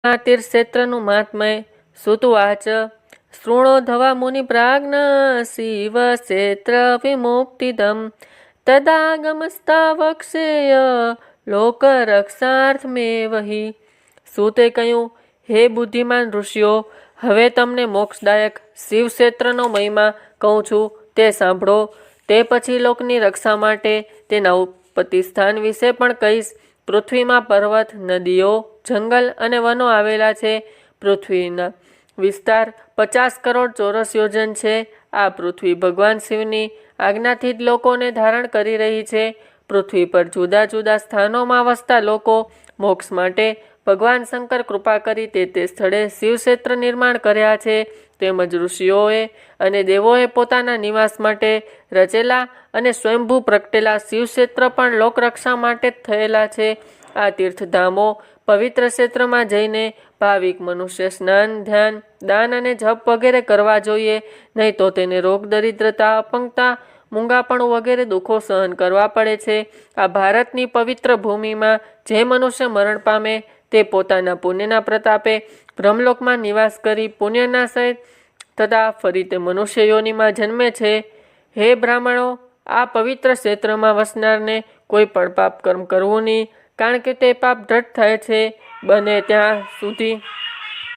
આ તીર્થક્ષેત્રનું મહાત્મય સુતવાચ શૃણો ધવા મુનિ પ્રાજ્ઞ શિવ ક્ષેત્ર વિમુક્તિદમ તદાગમસ્તાવક્ષેય લોક રક્ષાર્થમેવ હિ. સુતે કહ્યું, હે બુદ્ધિમાન ઋષિઓ, હવે તમને મોક્ષદાયક શિવ ક્ષેત્રનો મહિમા કહું છું, તે સાંભળો. તે પછી લોકની રક્ષા માટે તેના ઉત્પત્તિ સ્થાન વિશે પણ કહીશ. પૃથ્વીમાં પર્વત, નદીઓ, જંગલ અને વનો આવેલા છે. પૃથ્વીના વિસ્તાર 50 કરોડ ચોરસ યોજન છે. આ પૃથ્વી ભગવાન શિવની આજ્ઞાથી જ લોકોને ધારણ કરી રહી છે. પૃથ્વી પર જુદા જુદા સ્થાનોમાં વસતા લોકો મોક્ષ માટે ભગવાન શંકર કૃપા કરી તે સ્થળે શિવક્ષેત્ર નિર્માણ કર્યા છે. તેમજ ઋષિઓએ અને દેવોએ પોતાના નિવાસ માટે રચેલા અને સ્વયંભૂ પ્રગટેલા શિવક્ષેત્ર પણ લોકરક્ષા માટે જ થયેલા છે. આ તીર્થધામો પવિત્ર ક્ષેત્રમાં જઈને ભાવિક મનુષ્ય સ્નાન, ધ્યાન, દાન અને જપ વગેરે કરવા જોઈએ. નહીં તો તેને રોગ, દરિદ્રતા, અપંગતા, મૂંગાપણું વગેરે દુઃખો સહન કરવા પડે છે. આ ભારતની પવિત્ર ભૂમિમાં જે મનુષ્ય મરણ પામે તે પોતાના પુણ્યના પ્રતાપે બ્રહ્મલોકમાં નિવાસ કરી પુણ્યના સહિત તથા ફરી તે મનુષ્ય યોનિમાં જન્મે છે. હે બ્રાહ્મણો, આ પવિત્ર ક્ષેત્રમાં વસનારને કોઈ પણ પાપ કર્મ કરવું નહીં, કારણ કે તે પાપ દ્રઢ થાય છે.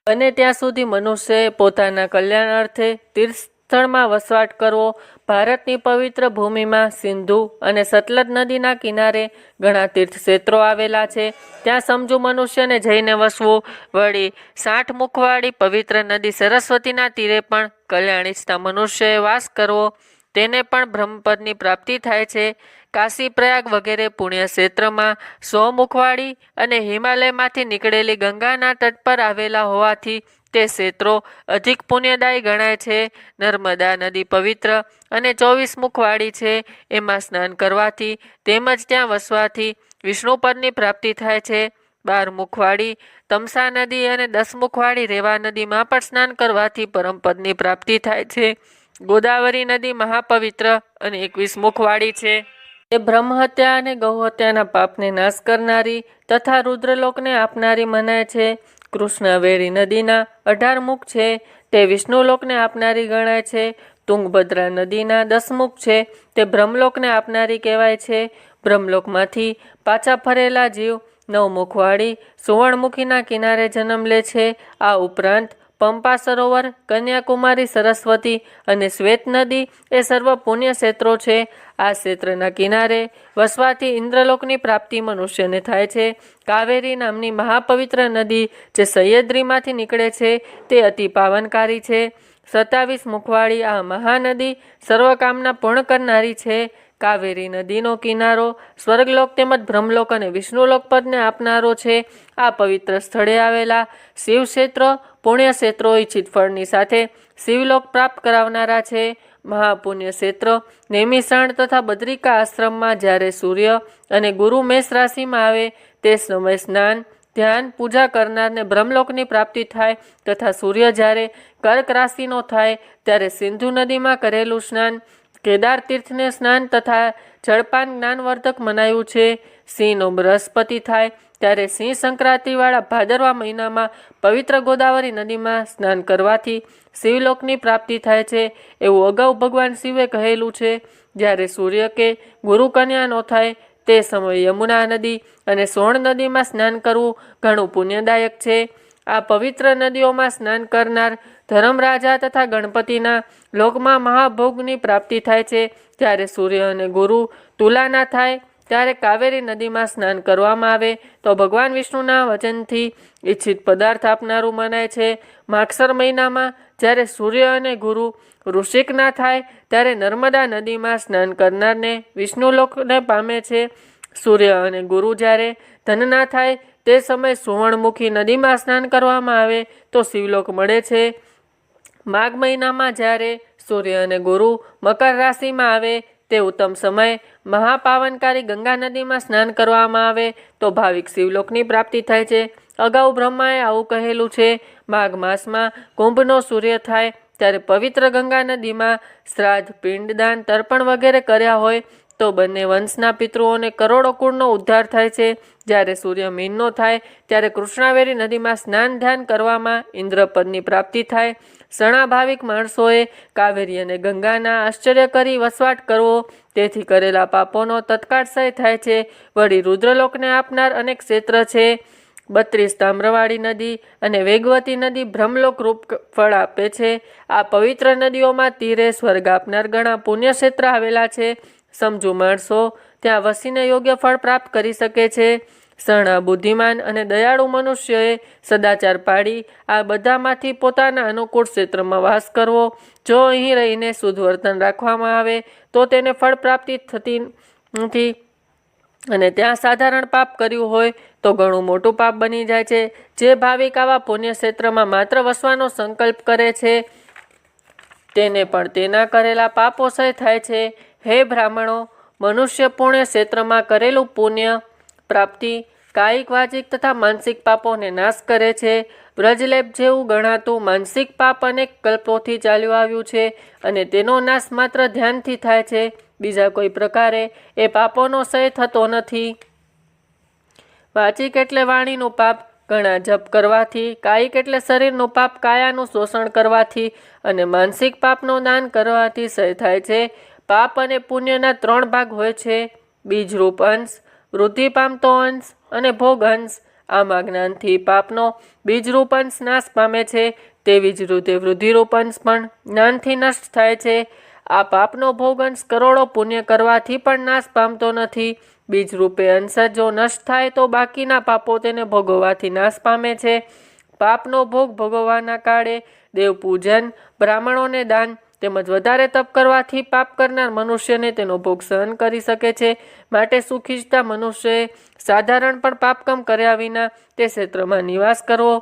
બને ત્યાં સુધી મનુષ્ય પોતાના કલ્યાણ અર્થે તીર્થસ્થળમાં વસવાટ કરવો. ભારતની પવિત્ર ભૂમિમાં સિંધુ અને સતલજ નદીના કિનારે ઘણા તીર્થક્ષેત્રો આવેલા છે. ત્યાં સમજુ મનુષ્યને જઈને વસવું. વળી 60 મુખવાળી પવિત્ર નદી સરસ્વતીના તીરે પણ કલ્યાણ ઈચ્છતા મનુષ્યએ વાસ કરવો. તેને પણ બ્રહ્મપદની પ્રાપ્તિ થાય છે. કાશી, પ્રયાગ વગેરે પુણ્ય ક્ષેત્રમાં 100 મુખવાળી અને હિમાલયમાંથી નીકળેલી ગંગાના તટ પર આવેલા હોવાથી તે ક્ષેત્રો અધિક પુણ્યદાયી ગણાય છે. નર્મદા નદી પવિત્ર અને 24 મુખવાળી છે. એમાં સ્નાન કરવાથી તેમજ ત્યાં વસવાથી વિષ્ણુપદની પ્રાપ્તિ થાય છે. 12 મુખવાળી તમસા નદી અને 10 મુખવાળી રેવા નદીમાં પણ સ્નાન કરવાથી પરમપદની પ્રાપ્તિ થાય છે. ગોદાવરી નદી મહાપવિત્ર અને 21 મુખવાળી છે. તે બ્રહ્મહત્યા અને ગૌહત્યાના પાપને નાશ કરનારી તથા રુદ્રલોકને આપનારી મનાય છે. કૃષ્ણાવેરી નદીના 18 મુખ છે. તે વિષ્ણુલોકને આપનારી ગણાય છે. તુંગભદ્રા નદીના 10 મુખ છે. તે બ્રહ્મલોકને આપનારી કહેવાય છે. બ્રહ્મલોકમાંથી પાછા ફરેલા જીવ 9 મુખવાળી સુવર્ણમુખીના કિનારે જન્મ લે છે. આ ઉપરાંત પંપા સરોવર, કન્યાકુમારી, સરસ્વતી અને શ્વેત નદી એ સર્વ પુણ્ય ક્ષેત્રો છે. આ ક્ષેત્રના કિનારે વસવાથી ઇન્દ્રલોકની પ્રાપ્તિ મનુષ્યને થાય છે. કાવેરી નામની મહાપવિત્ર નદી જે સહ્યાદ્રીમાંથી નીકળે છે તે અતિ પાવનકારી છે. 27 મુખવાળી આ મહાનદી સર્વકામના પૂર્ણ કરનારી છે. કાવેરી નદીનો કિનારો સ્વર્ગલોક તેમજ બ્રહ્મલોક અને વિષ્ણુલોક પદને આપનારો છે. આ પવિત્ર સ્થળે આવેલા શિવક્ષેત્ર પુણ્ય ક્ષેત્રો ઈચ્છિત ફળની સાથે શિવલોક પ્રાપ્ત કરાવનારા છે. મહાપુણ્ય ક્ષેત્ર નેમિષાણ તથા બદ્રિકા આશ્રમમાં જ્યારે સૂર્ય અને ગુરુ મેષ રાશિમાં આવે તે સમય સ્નાન, ધ્યાન, પૂજા કરનારને બ્રહ્મલોકની પ્રાપ્તિ થાય તથા સૂર્ય જ્યારે કર્ક રાશિનો થાય ત્યારે સિંધુ નદીમાં કરેલું સ્નાન, કેદાર તીર્થને સ્નાન તથા જળપાન જ્ઞાનવર્ધક મનાયું છે. સિંહનો બૃહસ્પતિ થાય ત્યારે સિંહ સંક્રાંતિવાળા ભાદરવા મહિનામાં પવિત્ર ગોદાવરી નદીમાં સ્નાન કરવાથી શિવલોકની પ્રાપ્તિ થાય છે. એવું અગાઉ ભગવાન શિવે કહેલું છે. જ્યારે સૂર્ય કે ગુરુ કન્યાનો થાય તે સમયે યમુના નદી અને સોણ નદીમાં સ્નાન કરવું ઘણું પુણ્યદાયક છે. આ પવિત્ર નદીઓમાં સ્નાન કરનાર ધર્મરાજા તથા ગણપતિના લોકમાં મહાભોગની પ્રાપ્તિ થાય છે. જ્યારે સૂર્ય અને ગુરુ તુલાના થાય ત્યારે કાવેરી નદીમાં સ્નાન કરવામાં આવે તો ભગવાન વિષ્ણુના વચનથી ઈચ્છિત પદાર્થ આપનારું મનાય છે. માગસર મહિનામાં જ્યારે સૂર્ય અને ગુરુ વૃશ્ચિકના થાય ત્યારે નર્મદા નદીમાં સ્નાન કરનારને વિષ્ણુલોકને પામે છે. સૂર્ય અને ગુરુ જ્યારે ધનના થાય તે સમયે સુવર્ણમુખી નદીમાં સ્નાન કરવામાં આવે તો શિવલોક મળે છે. માઘ મહિનામાં જ્યારે સૂર્ય અને ગુરુ મકર રાશિમાં આવે તે ઉત્તમ સમય મહાપાવનકારી ગંગા નદીમાં સ્નાન કરવામાં આવે તો ભાવિક શિવલોકની પ્રાપ્તિ થાય છે. અગાઉ બ્રહ્માએ આવું કહેલું છે. માઘ માસમાં કુંભનો સૂર્ય થાય ત્યારે પવિત્ર ગંગા નદીમાં શ્રાદ્ધ, પિંડદાન, તર્પણ વગેરે કર્યા હોય તો બંને વંશના પિતૃઓને કરોડો કુળનો ઉદ્ધાર થાય છે. જ્યારે સૂર્ય મીનનો થાય ત્યારે કૃષ્ણાવેરી નદીમાં સ્નાન ધ્યાન કરવામાં ઇન્દ્રપદની પ્રાપ્તિ થાય. સણા ભાવિક માણસોએ કાવેરી અને ગંગાના આશ્ચર્ય કરી વસવાટ કરવો, તેથી કરેલા પાપોનો તત્કાળ ક્ષય થાય છે. વળી રુદ્રલોકને આપનાર અનેક ક્ષેત્ર છે. 32 તામ્રવાળી નદી અને વેગવતી નદી બ્રહ્મલોક રૂપ ફળ આપે છે. આ પવિત્ર નદીઓમાં તીરે સ્વર્ગ આપનાર ઘણા પુણ્યક્ષેત્ર આવેલા છે. સમજુ માણસો ત્યાં વસીને યોગ્ય ફળ પ્રાપ્ત કરી શકે છે. સણા બુદ્ધિમાન અને દયાળુ મનુષ્યએ સદાચાર પાડી આ બધામાંથી પોતાના અનુકૂળ ક્ષેત્રમાં વાસ કરવો. જો અહીં રહીને શુદ્ધ વર્તન રાખવામાં આવે તો તેને ફળ પ્રાપ્તિ થતી નથી, અને ત્યાં સાધારણ પાપ કર્યું હોય તો ઘણું મોટું પાપ બની જાય છે. જે ભાવિક આવા પુણ્ય ક્ષેત્રમાં માત્ર વસવાનો સંકલ્પ કરે છે તેને પણ તેના કરેલા પાપો ક્ષય થાય છે. હે બ્રાહ્મણો, મનુષ્ય પુણ્ય ક્ષેત્રમાં કરેલું પુણ્ય પ્રાપ્તિ કાયિક, વાચિક તથા માનસિક પાપોને નાશ કરે છે. વ્રજલેપ જેવું ગણાતું માનસિક પાપ અનેક કલ્પોથી ચાલ્યું આવ્યું છે અને તેનો નાશ માત્ર ધ્યાનથી થાય છે. બીજા કોઈ પ્રકારે એ પાપોનો ક્ષય થતો નથી. વાચિક એટલે વાણીનું પાપ ઘણા જપ કરવાથી, કાયિક એટલે શરીરનું પાપ કાયાનું શોષણ કરવાથી અને માનસિક પાપનું દાન કરવાથી ક્ષય થાય છે. પાપ અને પુણ્યના 3 ભાગ હોય છે: બીજરૂપ અંશ, વૃદ્ધિ પામતો અંશ અને ભોગ અંશ. આમાં જ્ઞાનથી પાપનો બીજરૂપ અંશ નાશ પામે છે, તેવી જ રીતે વૃદ્ધિરૂપ અંશ પણ જ્ઞાનથી નષ્ટ થાય છે. આ પાપનો ભોગ અંશ કરોડો પુણ્ય કરવાથી પણ નાશ પામતો નથી. બીજરૂપે અંશ જો નષ્ટ થાય તો બાકીના પાપો તેને ભોગવવાથી નાશ પામે છે. પાપનો ભોગ ભોગવવાના કાળે દેવપૂજન, બ્રાહ્મણોને દાન તેમજ વધારે તપ કરવાથી પાપ કરનાર મનુષ્યને તેનો ભોગ સહન કરી શકે છે. માટે સુખીજતા મનુષ્યએ સાધારણ પણ પાપકમ કર્યા વિના તે ક્ષેત્રમાં નિવાસ કરવો.